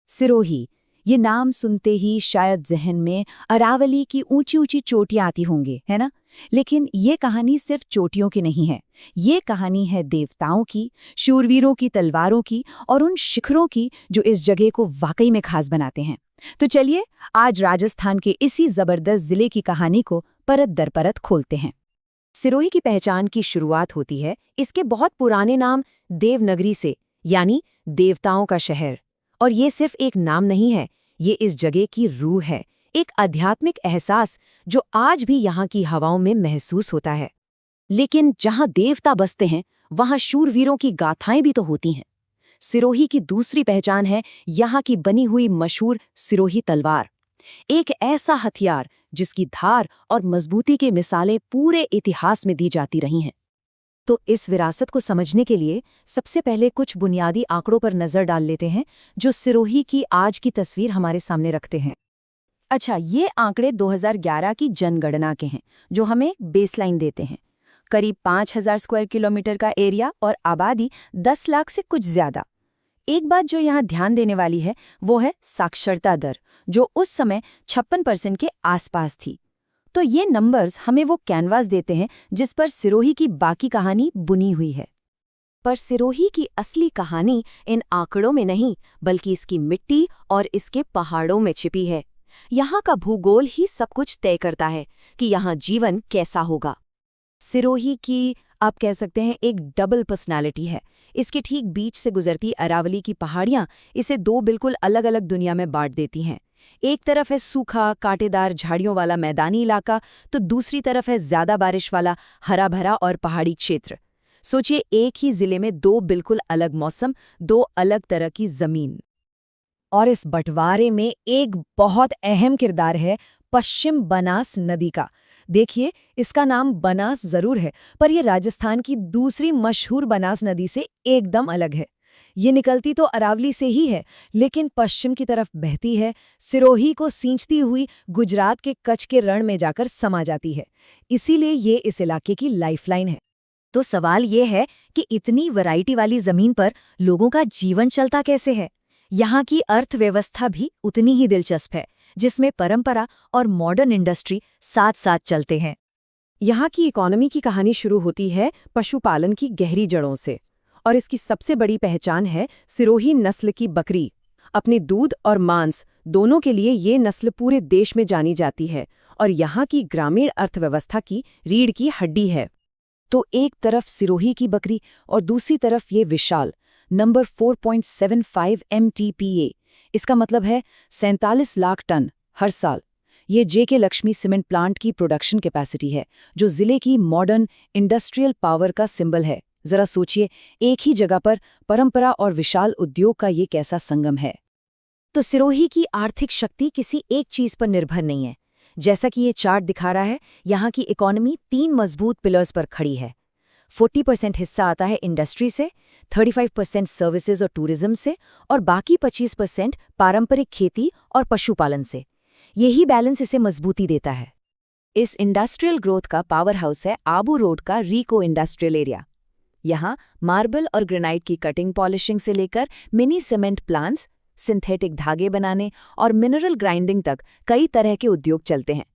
सिरोही, ये नाम सुनते ही शायद जहन में अरावली की ऊंची ऊंची चोटियां आती होंगी, है ना? लेकिन ये कहानी सिर्फ चोटियों की नहीं है। ये कहानी है देवताओं की, शूरवीरों की तलवारों की और उन शिखरों की जो इस जगह को वाकई में खास बनाते हैं। तो चलिए आज राजस्थान के इसी जबरदस्त जिले की कहानी को परत दर परत खोलते हैं। सिरोही की पहचान की शुरुआत होती है इसके बहुत पुराने नाम देवनगरी से, यानी देवताओं का शहर। और ये सिर्फ एक नाम नहीं है, ये इस जगह की रूह है, एक आध्यात्मिक एहसास जो आज भी यहाँ की हवाओं में महसूस होता है। लेकिन जहाँ देवता बसते हैं वहाँ शूरवीरों की गाथाएं भी तो होती हैं। सिरोही की दूसरी पहचान है यहाँ की बनी हुई मशहूर सिरोही तलवार, एक ऐसा हथियार जिसकी धार और मजबूती की मिसालें पूरे इतिहास में दी जाती रही हैं। तो इस विरासत को समझने के लिए सबसे पहले कुछ बुनियादी आंकड़ों पर नजर डाल लेते हैं जो सिरोही की आज की तस्वीर हमारे सामने रखते हैं। अच्छा, ये आंकड़े 2011 की जनगणना के हैं जो हमें बेसलाइन देते हैं। करीब 5000 स्क्वायर किलोमीटर का एरिया और आबादी 10 लाख से कुछ ज्यादा। एक बात जो यहाँ ध्यान देने वाली है वो है साक्षरता दर, जो उस समय 56% के आसपास थी। तो ये नंबर्स हमें वो कैनवास देते हैं जिस पर सिरोही की बाकी कहानी बुनी हुई है। पर सिरोही की असली कहानी इन आंकड़ों में नहीं, बल्कि इसकी मिट्टी और इसके पहाड़ों में छिपी है। यहाँ का भूगोल ही सब कुछ तय करता है कि यहाँ जीवन कैसा होगा। सिरोही की आप कह सकते हैं एक डबल पर्सनालिटी है। इसके ठीक बीच से गुजरती अरावली की पहाड़ियां इसे दो बिल्कुल अलग अलग दुनिया में बांट देती हैं। एक तरफ है सूखा कांटेदार झाड़ियों वाला मैदानी इलाका, तो दूसरी तरफ है ज्यादा बारिश वाला हरा भरा और पहाड़ी क्षेत्र। सोचिए, एक ही जिले में दो बिल्कुल अलग मौसम, दो अलग तरह की जमीन। और इस बंटवारे में एक बहुत अहम किरदार है पश्चिम बनास नदी का। देखिए, इसका नाम बनास जरूर है, पर यह राजस्थान की दूसरी मशहूर बनास नदी से एकदम अलग है। ये निकलती तो अरावली से ही है, लेकिन पश्चिम की तरफ बहती है, सिरोही को सींचती हुई गुजरात के कच्छ के रण में जाकर समा जाती है। इसीलिए ये इस इलाके की लाइफलाइन है। तो सवाल ये है कि इतनी वैरायटी वाली जमीन पर लोगों का जीवन चलता कैसे है? यहाँ की अर्थव्यवस्था भी उतनी ही दिलचस्प है, जिसमें परंपरा और मॉडर्न इंडस्ट्री साथ साथ चलते हैं। यहाँ की इकोनॉमी की कहानी शुरू होती है पशुपालन की गहरी जड़ों से, और इसकी सबसे बड़ी पहचान है सिरोही नस्ल की बकरी। अपने दूध और मांस दोनों के लिए ये नस्ल पूरे देश में जानी जाती है और यहाँ की ग्रामीण अर्थव्यवस्था की रीढ़ की हड्डी है। तो एक तरफ सिरोही की बकरी और दूसरी तरफ ये विशाल नंबर 4.75 MTPA, इसका मतलब है 47 लाख टन हर साल। ये जेके लक्ष्मी सीमेंट प्लांट की प्रोडक्शन कैपेसिटी है, जो जिले की मॉडर्न इंडस्ट्रियल पावर का सिंबल है। जरा सोचिए, एक ही जगह पर परंपरा और विशाल उद्योग का ये कैसा संगम है। तो सिरोही की आर्थिक शक्ति किसी एक चीज पर निर्भर नहीं है। जैसा कि ये चार्ट दिखा रहा है, यहाँ की इकोनॉमी 3 मजबूत पिलर्स पर खड़ी है। 40% हिस्सा आता है इंडस्ट्री से, 35% सर्विसेज और टूरिज्म से, और बाकी 25% पारंपरिक खेती और पशुपालन से। यही बैलेंस इसे मजबूती देता है। इस इंडस्ट्रियल ग्रोथ का पावर हाउस है आबू रोड का रीको इंडस्ट्रियल एरिया। यहाँ मार्बल और ग्रेनाइट की कटिंग पॉलिशिंग से लेकर मिनी सीमेंट प्लांट्स, सिंथेटिक धागे बनाने और मिनरल ग्राइंडिंग तक कई तरह के उद्योग चलते हैं।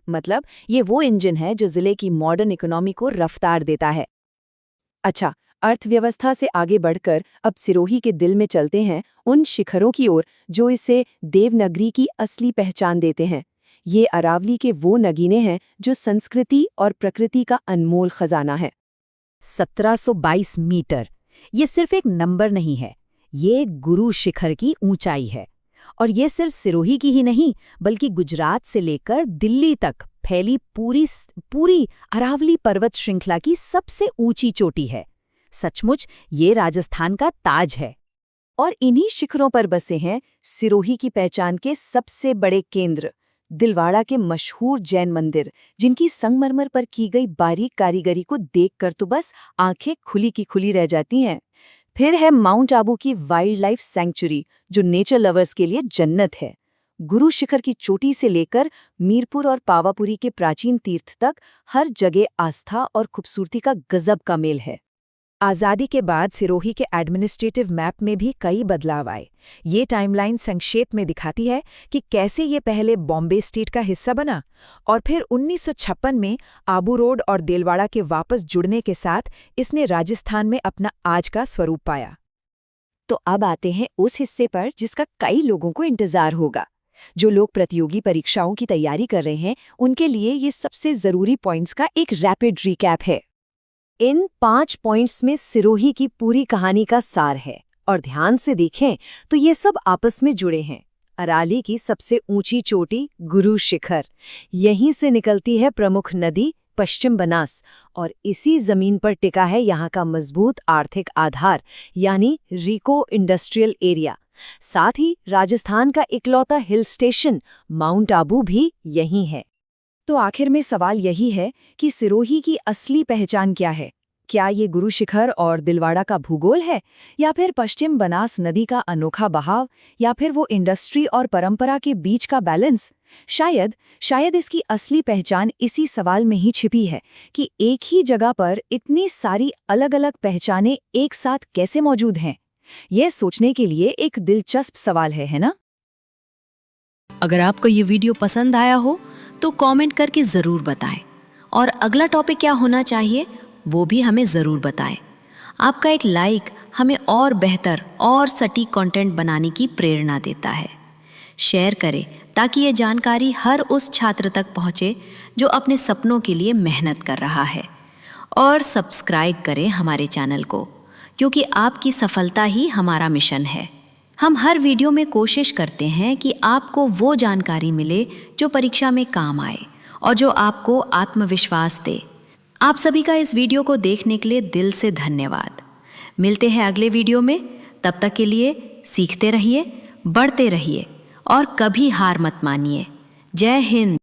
मतलब ये वो इंजन है जो जिले की मॉडर्न इकोनॉमी को रफ्तार देता है। अच्छा, अर्थव्यवस्था से आगे बढ़कर अब सिरोही के दिल में चलते हैं, उन शिखरों की ओर जो इसे देवनगरी की असली पहचान देते हैं। ये अरावली के वो नगीने हैं जो संस्कृति और प्रकृति का अनमोल खजाना है। 1722 मीटर, ये सिर्फ एक नंबर नहीं है, ये गुरु शिखर की ऊंचाई है। और ये सिर्फ सिरोही की ही नहीं, बल्कि गुजरात से लेकर दिल्ली तक फैली पूरी अरावली पर्वत श्रृंखला की सबसे ऊंची चोटी है। सचमुच ये राजस्थान का ताज है। और इन्हीं शिखरों पर बसे हैं सिरोही की पहचान के सबसे बड़े केंद्र, दिलवाड़ा के मशहूर जैन मंदिर, जिनकी संगमरमर पर की गई बारीक कारीगरी को देखकर तो बस आंखें खुली की खुली रह जाती हैं। फिर है माउंट आबू की वाइल्ड लाइफ सैंक्चुरी, जो नेचर लवर्स के लिए जन्नत है। गुरु शिखर की चोटी से लेकर मीरपुर और पावापुरी के प्राचीन तीर्थ तक हर जगह आस्था और खूबसूरती का गजब का मेल है। आज़ादी के बाद सिरोही के एडमिनिस्ट्रेटिव मैप में भी कई बदलाव आए। ये टाइमलाइन संक्षेप में दिखाती है कि कैसे ये पहले बॉम्बे स्टेट का हिस्सा बना और फिर 1956 में आबू रोड और देलवाड़ा के वापस जुड़ने के साथ इसने राजस्थान में अपना आज का स्वरूप पाया। तो अब आते हैं उस हिस्से पर जिसका कई लोगों को इंतजार होगा। जो लोग प्रतियोगी परीक्षाओं की तैयारी कर रहे हैं, उनके लिए ये सबसे ज़रूरी पॉइंट्स का एक रैपिड रिकैप है। इन 5 पॉइंट्स में सिरोही की पूरी कहानी का सार है, और ध्यान से देखें तो ये सब आपस में जुड़े हैं। अराली की सबसे ऊंची चोटी गुरु शिखर, यहीं से निकलती है प्रमुख नदी पश्चिम बनास, और इसी जमीन पर टिका है यहाँ का मजबूत आर्थिक आधार, यानी रीको इंडस्ट्रियल एरिया। साथ ही राजस्थान का इकलौता हिल स्टेशन माउंट आबू भी यहीं है। तो आखिर में सवाल यही है कि सिरोही की असली पहचान क्या है? क्या ये गुरु शिखर और दिलवाड़ा का भूगोल है, या फिर पश्चिम बनास नदी का अनोखा बहाव, या फिर वो इंडस्ट्री और परंपरा के बीच का बैलेंस? शायद इसकी असली पहचान इसी सवाल में ही छिपी है कि एक ही जगह पर इतनी सारी अलग-अलग पहचानें एक साथ कैसे मौजूद हैं। यह सोचने के लिए एक दिलचस्प सवाल है ना? अगर आपको ये वीडियो पसंद आया हो तो कमेंट करके ज़रूर बताएं, और अगला टॉपिक क्या होना चाहिए वो भी हमें ज़रूर बताएं। आपका एक लाइक हमें और बेहतर और सटीक कंटेंट बनाने की प्रेरणा देता है। शेयर करें ताकि ये जानकारी हर उस छात्र तक पहुँचे जो अपने सपनों के लिए मेहनत कर रहा है। और सब्सक्राइब करें हमारे चैनल को, क्योंकि आपकी सफलता ही हमारा मिशन है। हम हर वीडियो में कोशिश करते हैं कि आपको वो जानकारी मिले जो परीक्षा में काम आए और जो आपको आत्मविश्वास दे। आप सभी का इस वीडियो को देखने के लिए दिल से धन्यवाद। मिलते हैं अगले वीडियो में। तब तक के लिए सीखते रहिए, बढ़ते रहिए और कभी हार मत मानिए। जय हिंद।